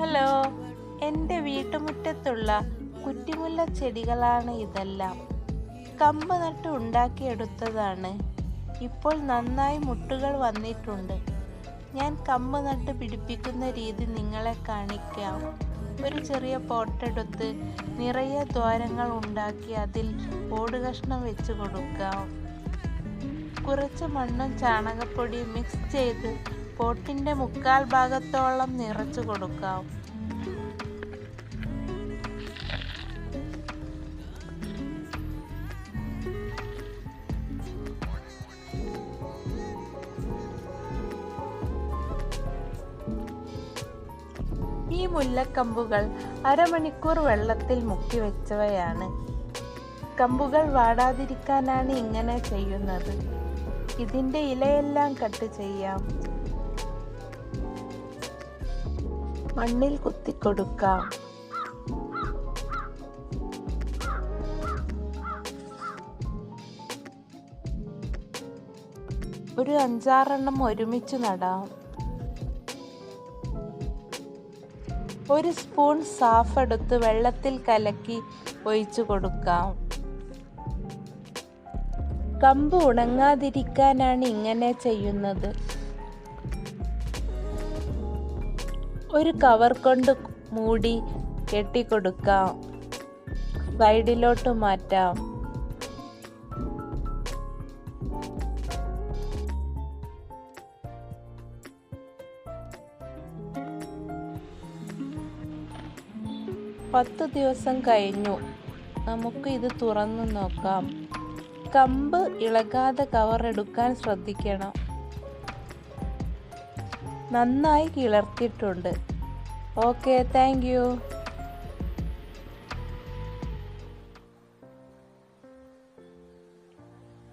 Hello, എൻ്റെ വീട്ടുമുറ്റത്തുള്ള കുറ്റിമുല്ല ചെടികളാണ് ഇതെല്ലാം. കമ്പ് നട്ട് ഉണ്ടാക്കിയെടുത്തതാണ്. ഇപ്പോൾ നന്നായി മുട്ടുകൾ വന്നിട്ടുണ്ട്. ഞാൻ കമ്പ് നട്ട് പിടിപ്പിക്കുന്ന രീതി നിങ്ങളെ കാണിക്കാം. ഒരു ചെറിയ പോട്ടെടുത്ത് നിറയെ ദ്വാരങ്ങൾ ഉണ്ടാക്കി അതിൽ ഓടുകഷ്ണം വെച്ച് കൊടുക്കാം. കുറച്ച് മണ്ണും ചാണകപ്പൊടിയും മിക്സ് ചെയ്ത് പോട്ടിൻ്റെ 1/4 ഭാഗത്തോളം നിറച്ചു കൊടുക്കാം. ഈ മുല്ലക്കമ്പുകൾ അരമണിക്കൂർ വെള്ളത്തിൽ മുക്കി വെച്ചവയാണ്. കമ്പുകൾ വാടാതിരിക്കാനാണ് ഇങ്ങനെ ചെയ്യുന്നത്. ഇതിൻ്റെ ഇലയെല്ലാം കട്ട് ചെയ്യാം. മണ്ണിൽ കുത്തിക്കൊടുക്കാം. ഒരു 5-6 എണ്ണം ഒരുമിച്ച് നടാം. ഒരു സ്പൂൺ സാഫ് എടുത്ത് വെള്ളത്തിൽ കലക്കി ഒഴിച്ചു കൊടുക്കാം. കമ്പ് ഉണങ്ങാതിരിക്കാനാണ് ഇങ്ങനെ ചെയ്യുന്നത്. ഒരു കവർ കൊണ്ട് മൂടി കെട്ടിക്കൊടുക്കാം. സൈഡിലോട്ട് മാറ്റാം. പത്ത് ദിവസം കഴിഞ്ഞു. നമുക്ക് ഇത് തുറന്നു നോക്കാം. കമ്പ് ഇളകാതെ കവർ എടുക്കാൻ ശ്രദ്ധിക്കണം. നന്നായി കിളർത്തിയിട്ടുണ്ട്. Okay, thank you.